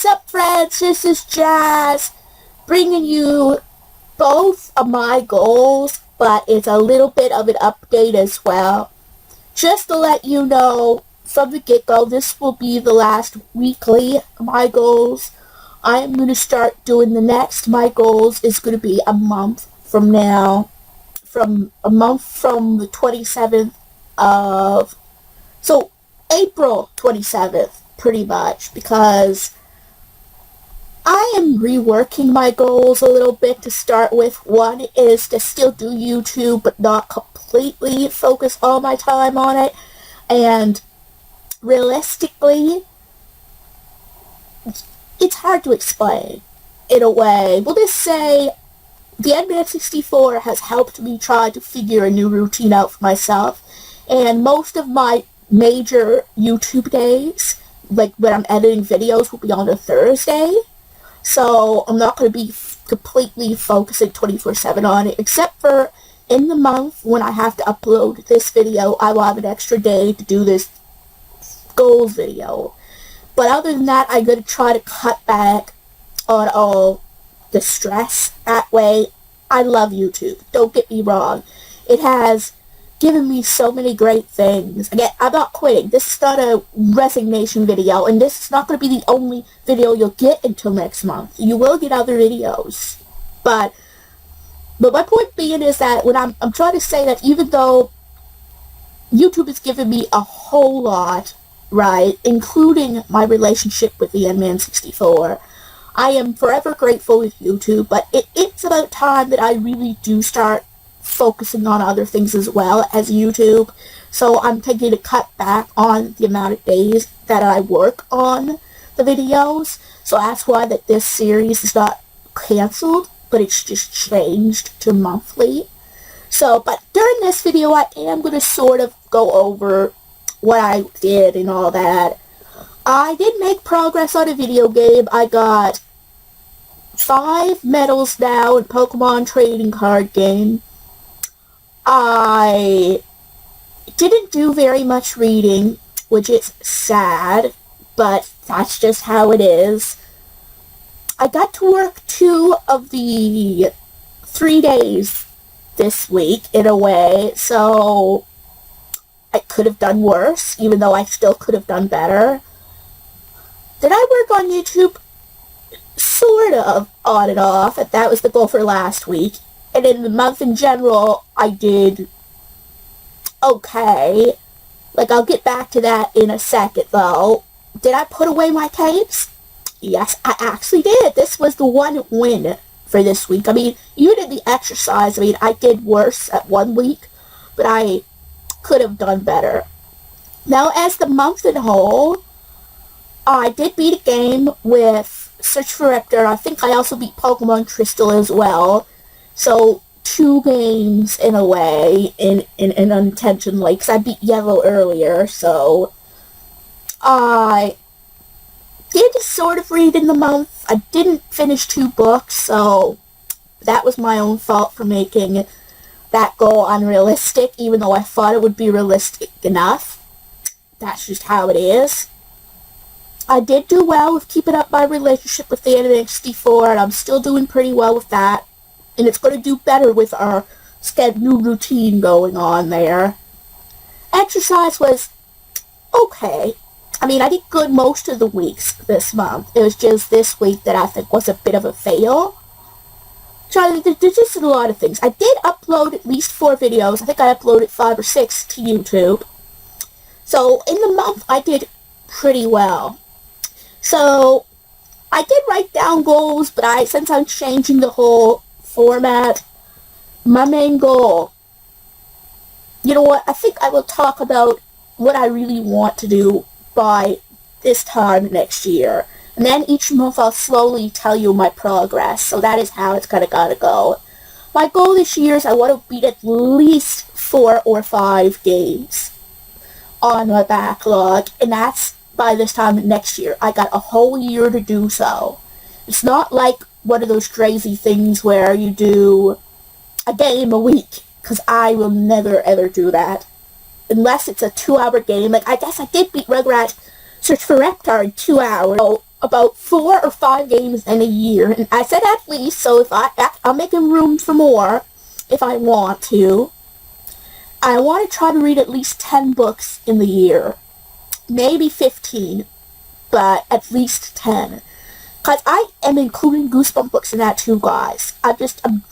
What's up, friends? This is Jazz, bringing you both of my goals, but it's a little bit of an update as well. Just to let you know from the get-go, this will be the last weekly of my goals. I am going to start doing the next. My goals is going to be a month from now, from the 27th of, so April 27th, pretty much, because I am reworking my goals a little bit to start with. One is to still do YouTube, but not completely focus all my time on it. And realistically, it's hard to explain in a way. We'll just say the N64 has helped me try to figure a new routine out for myself. And most of my major YouTube days, like when I'm editing videos, will be on a Thursday. So I'm not going to be completely focusing 24/7 on it, except for in the month when I have to upload this video, I will have an extra day to do this goals video. But other than that, I'm going to try to cut back on all the stress that way. I love YouTube. Don't get me wrong. It has given me so many great things. Again, I'm not quitting. This is not a resignation video, and this is not going to be the only video you'll get until next month. You will get other videos. But my point being is that when I'm trying to say that even though YouTube has given me a whole lot, right, including my relationship with the N64, I am forever grateful with YouTube, but it's about time that I really do start focusing on other things as well as YouTube. So I'm taking to cut back on the amount of days that I work on the videos. So that's why that this series is not canceled, but it's just changed to monthly. So, but during this video, I am going to sort of go over what I did and all that. I did make progress on a video game. I got 5 medals now in Pokemon trading card game. I didn't do very much reading, which is sad, but that's just how it is. I got to work 2 of the 3 days this week, in a way, so I could have done worse, even though I still could have done better. Did I work on YouTube? Sort of, on and off, and that was the goal for last week. And in the month in general, I did okay. Like, I'll get back to that in a second, though. Did I put away my tapes? Yes, I actually did. This was the one win for this week. I mean, even in the exercise, I mean, I did worse at 1 week, but I could have done better. Now, as the month in whole, I did beat a game with Search for Raptor. I think I also beat Pokemon Crystal as well. So, 2 games in a way, in unintentionally, because I beat Yellow earlier, so I did sort of read in the month. I didn't finish 2 books, so that was my own fault for making that goal unrealistic, even though I thought it would be realistic enough. That's just how it is. I did do well with keeping up my relationship with the N64, and I'm still doing pretty well with that. And it's going to do better with our new routine going on there. Exercise was okay. I mean, I did good most of the weeks this month. It was just this week that I think was a bit of a fail. So there's just a lot of things. I did upload at least 4 videos. I think I uploaded 5 or 6 to YouTube. So in the month, I did pretty well. So I did write down goals, but since I'm changing the whole format, my main goal, you know what, I think I will talk about what I really want to do by this time next year. And then each month I'll slowly tell you my progress. So that is how it's gotta go. My goal this year is I want to beat at least 4 or 5 games on my backlog. And that's by this time next year. I got a whole year to do so. It's not like one of those crazy things where you do a game a week, because I will never ever do that. Unless it's a 2-hour game. Like, I guess I did beat Rugrat Search for Reptar in 2 hours. So, about 4 or 5 games in a year. And I said at least, so if I'm making room for more if I want to. I want to try to read at least 10 books in the year. Maybe 15, but at least 10. Because I am including Goosebump books in that too, guys. I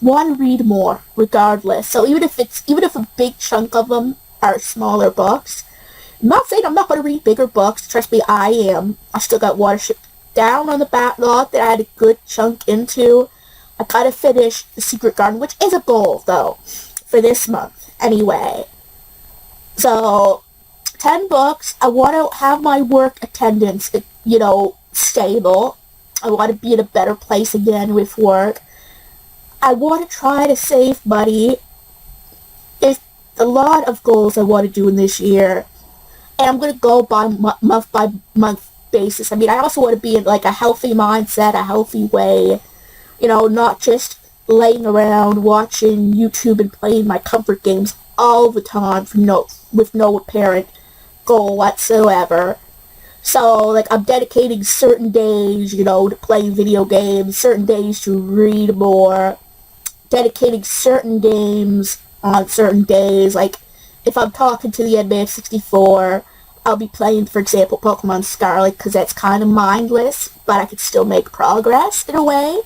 want to read more, regardless. So even if a big chunk of them are smaller books, I'm not saying I'm not going to read bigger books. Trust me, I am. I still got Watership Down on the backlog that I had a good chunk into. I gotta finish The Secret Garden, which is a goal, though, for this month, anyway. So, 10 books. I want to have my work attendance, stable. I want to be in a better place again with work. I want to try to save money. There's a lot of goals I want to do in this year. And I'm going to go by month basis. I mean, I also want to be in, like, a healthy mindset, a healthy way. Not just laying around watching YouTube and playing my comfort games all the time with no apparent goal whatsoever. So, like, I'm dedicating certain days, to play video games, certain days to read more, dedicating certain games on certain days. Like, if I'm talking to the N64, I'll be playing, for example, Pokemon Scarlet, because that's kind of mindless, but I could still make progress in a way,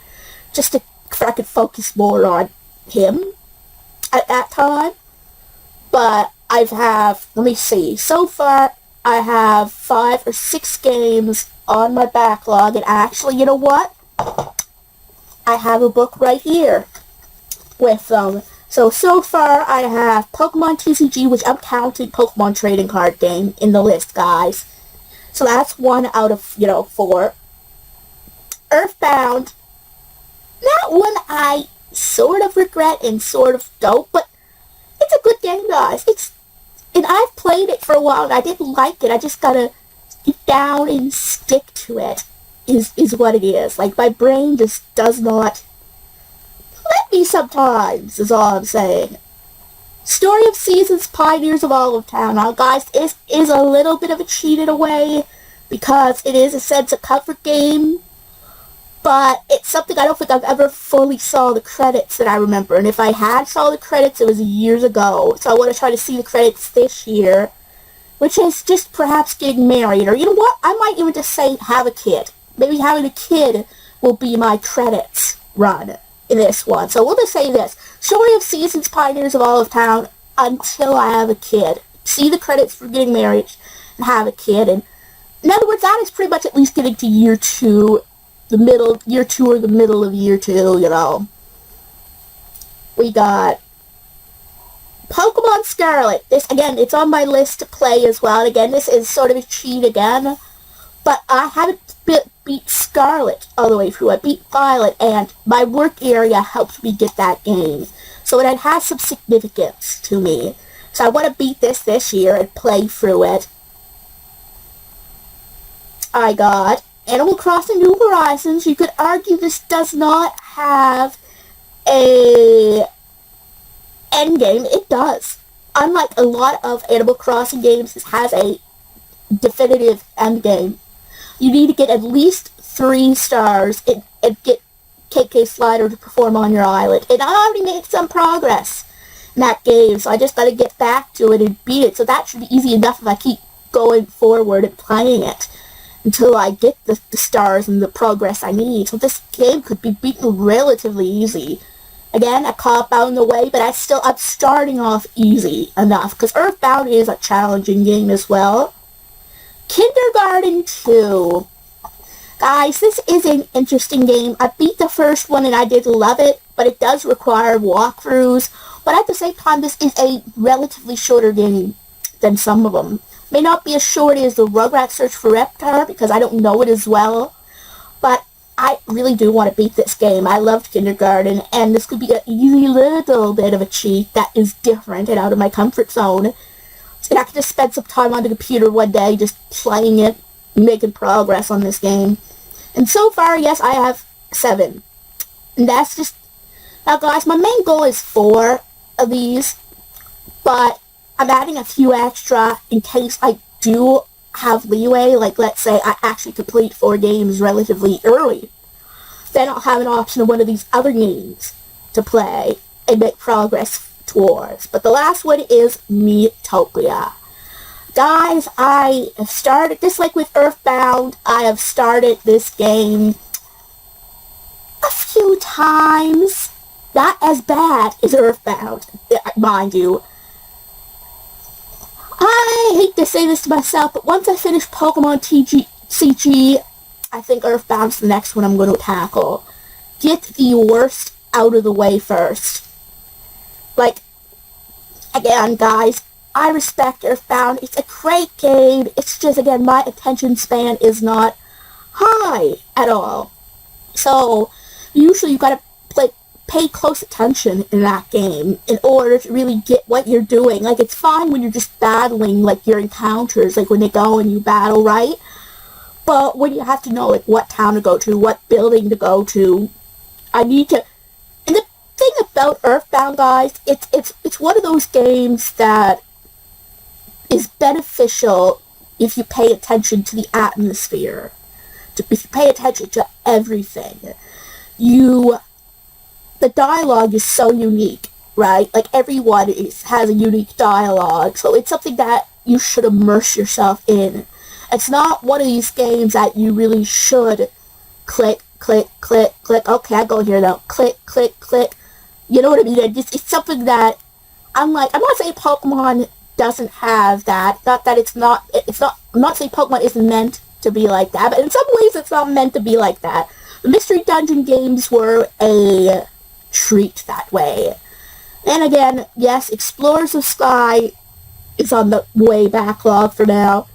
just so I could focus more on him at that time. But let me see, so far, I have 5 or 6 games on my backlog, and actually, you know what? I have a book right here with them. So far, I have Pokemon TCG, which I'm counting Pokemon trading card game in the list, guys. So that's 1 out of, 4. Earthbound, that one I sort of regret and sort of don't, but it's a good game, guys. And I've played it for a while, and I didn't like it. I just gotta get down and stick to it, is what it is. Like, my brain just does not let me sometimes, is all I'm saying. Story of Seasons, Pioneers of Olive Town. Now, guys, it is a little bit of a cheat in a way, because it is a sense of comfort game, but it's something I don't think I've ever fully saw the credits that I remember. And if I had saw the credits, it was years ago. So I want to try to see the credits this year, which is just perhaps getting married. Or you know what? I might even just say have a kid. Maybe having a kid will be my credits run in this one. So we'll just say this. Story of Seasons, Pioneers of Olive Town, until I have a kid. See the credits for getting married and have a kid. And in other words, that is pretty much at least getting to year 2. Year 2 or the middle of year 2, We got Pokemon Scarlet. This, again, it's on my list to play as well. And again, this is sort of a cheat again. But I haven't beat Scarlet all the way through. I beat Violet, and my work area helped me get that game. So it has some significance to me. So I want to beat this year and play through it. I got Animal Crossing New Horizons. You could argue this does not have a endgame. It does. Unlike a lot of Animal Crossing games, this has a definitive endgame. You need to get at least 3 stars and get KK Slider to perform on your island. And I already made some progress in that game, so I just gotta get back to it and beat it. So that should be easy enough if I keep going forward and playing it until I get the stars and the progress I need. So this game could be beaten relatively easy. Again, a cop out in the way, but I'm starting off easy enough, because Earthbound is a challenging game as well. Kindergarten 2. Guys, this is an interesting game. I beat the first one and I did love it, but it does require walkthroughs. But at the same time, this is a relatively shorter game than some of them. May not be as short as the Rugrats Search for Reptar, because I don't know it as well. But I really do want to beat this game. I loved Kindergarten, and this could be an easy little bit of a cheat that is different and out of my comfort zone. And I can just spend some time on the computer one day just playing it, making progress on this game. And so far, yes, I have 7. And that's just... Now, guys, my main goal is 4 of these, but I'm adding a few extra in case I do have leeway, like let's say I actually complete 4 games relatively early, then I'll have an option of one of these other games to play and make progress towards. But the last one is Miitopia. Guys, I have started, just like with Earthbound, I have started this game a few times. Not as bad as Earthbound, mind you. I hate to say this to myself, but once I finish Pokemon CG, I think Earthbound's the next one I'm going to tackle. Get the worst out of the way first. Like, again, guys, I respect Earthbound. It's a great game. It's just, again, my attention span is not high at all. So, usually you gotta pay close attention in that game in order to really get what you're doing. Like, it's fine when you're just battling, like, your encounters, like when they go and you battle, right? But when you have to know, like, what town to go to, what building to go to, I need to... And the thing about Earthbound, guys, it's one of those games that is beneficial if you pay attention to the atmosphere. If you pay attention to everything. The dialogue is so unique, right? Like, everyone has a unique dialogue, so it's something that you should immerse yourself in. It's not one of these games that you really should click, click, click, click, okay, I go here now, click, click, click. You know what I mean? It's something that, I'm not saying Pokemon doesn't have that, I'm not saying Pokemon isn't meant to be like that, but in some ways it's not meant to be like that. The Mystery Dungeon games were a treat that way. And again, yes, Explorers of Sky is on the way backlog for now.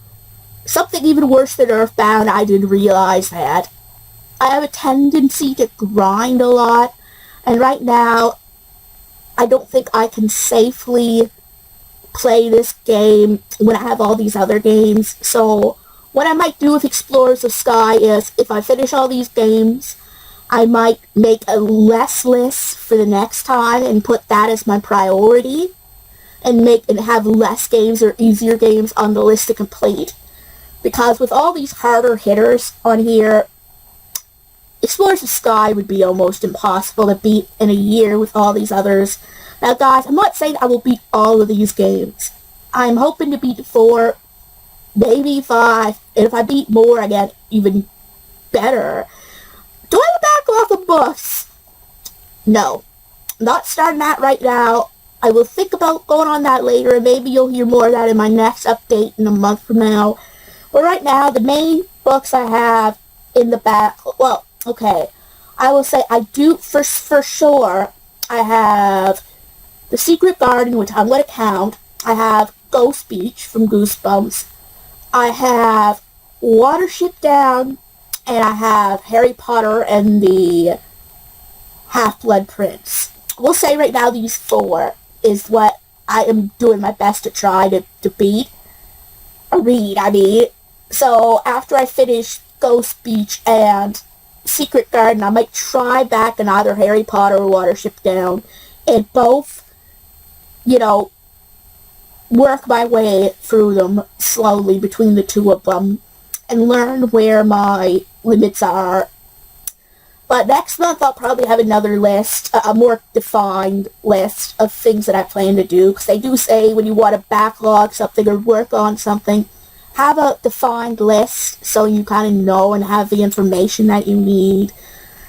Something even worse than Earthbound, I didn't realize that. I have a tendency to grind a lot, and right now, I don't think I can safely play this game when I have all these other games. So, what I might do with Explorers of Sky is, if I finish all these games, I might make a less list for the next time and put that as my priority, and have less games or easier games on the list to complete. Because with all these harder hitters on here, Explorers of Sky would be almost impossible to beat in a year with all these others. Now, guys, I'm not saying I will beat all of these games. I'm hoping to beat 4, maybe 5, and if I beat more, I get even better. Do I have a backlog of books? No. I'm not starting that right now. I will think about going on that later, and maybe you'll hear more of that in my next update in a month from now. But right now, the main books I have in the back, well, okay, I will say I do, for sure, I have The Secret Garden, which I'm going to count. I have Ghost Beach from Goosebumps. I have Watership Down, and I have Harry Potter and the Half-Blood Prince. We'll say right now these 4 is what I am doing my best to try to beat. Or read, I mean. So, after I finish Ghost Beach and Secret Garden, I might try back in either Harry Potter or Watership Down, and both, work my way through them slowly between the 2 of them, and learn where my limits are. But next month I'll probably have another list, a more defined list of things that I plan to do, because they do say when you want to backlog something or work on something, have a defined list so you kind of know and have the information that you need.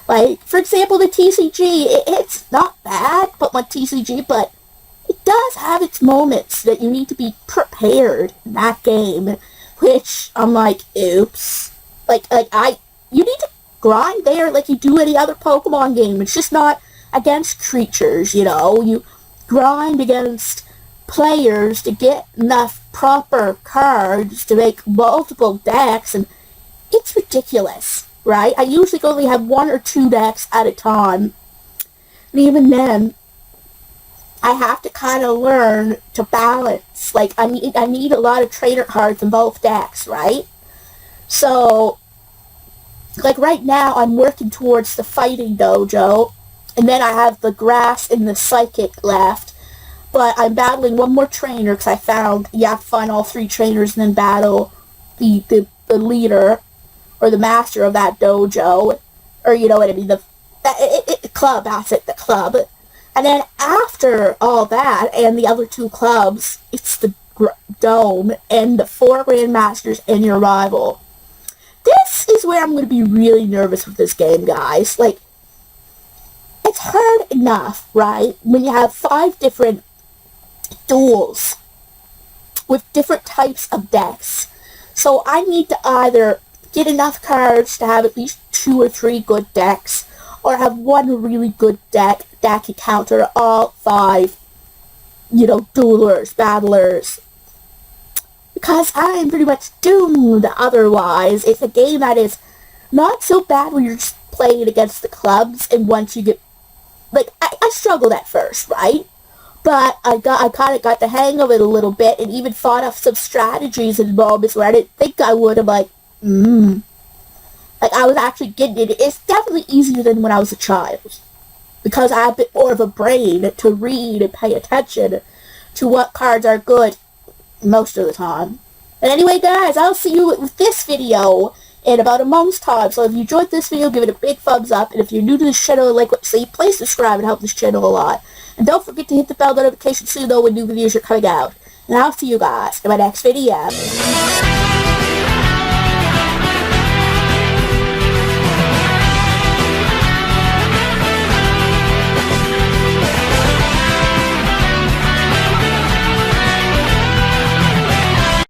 Like, for example, the TCG, it's not bad, but it does have its moments that you need to be prepared in that game, which I'm like, oops. You need to grind there like you do any other Pokemon game. It's just not against creatures, You grind against players to get enough proper cards to make multiple decks, and it's ridiculous, right? I usually only have 1 or 2 decks at a time, and even then, I have to kind of learn to balance. Like, I need a lot of trainer cards in both decks, right? So, like right now, I'm working towards the Fighting Dojo, and then I have the Grass and the Psychic left. But I'm battling one more trainer because I found you have to find all 3 trainers and then battle the leader or the master of that dojo, or you know what I mean, the club, that's it, the club. And then after all that and the other two clubs, it's the dome and the 4 grandmasters and your rival. This is where I'm going to be really nervous with this game, guys. Like, it's hard enough, right, when you have 5 different duels with different types of decks. So I need to either get enough cards to have at least 2 or 3 good decks, or have one really good deck that can counter all 5, you know, duelers, battlers. Because I am pretty much doomed otherwise. It's a game that is not so bad when you're just playing against the clubs, and once you get, like, I struggled at first, right? But I kind of got the hang of it a little bit, and even thought of some strategies in moments where I didn't think I would. I'm like, like, I was actually getting it. It's definitely easier than when I was a child, because I have a bit more of a brain to read and pay attention to what cards are good most of the time. And anyway, guys, I'll see you with this video in about a month's time. So if you enjoyed this video, give it a big thumbs up. And if you're new to this channel and like what you see, please subscribe and help this channel a lot. And don't forget to hit the bell notification so you know when new videos are coming out. And I'll see you guys in my next video.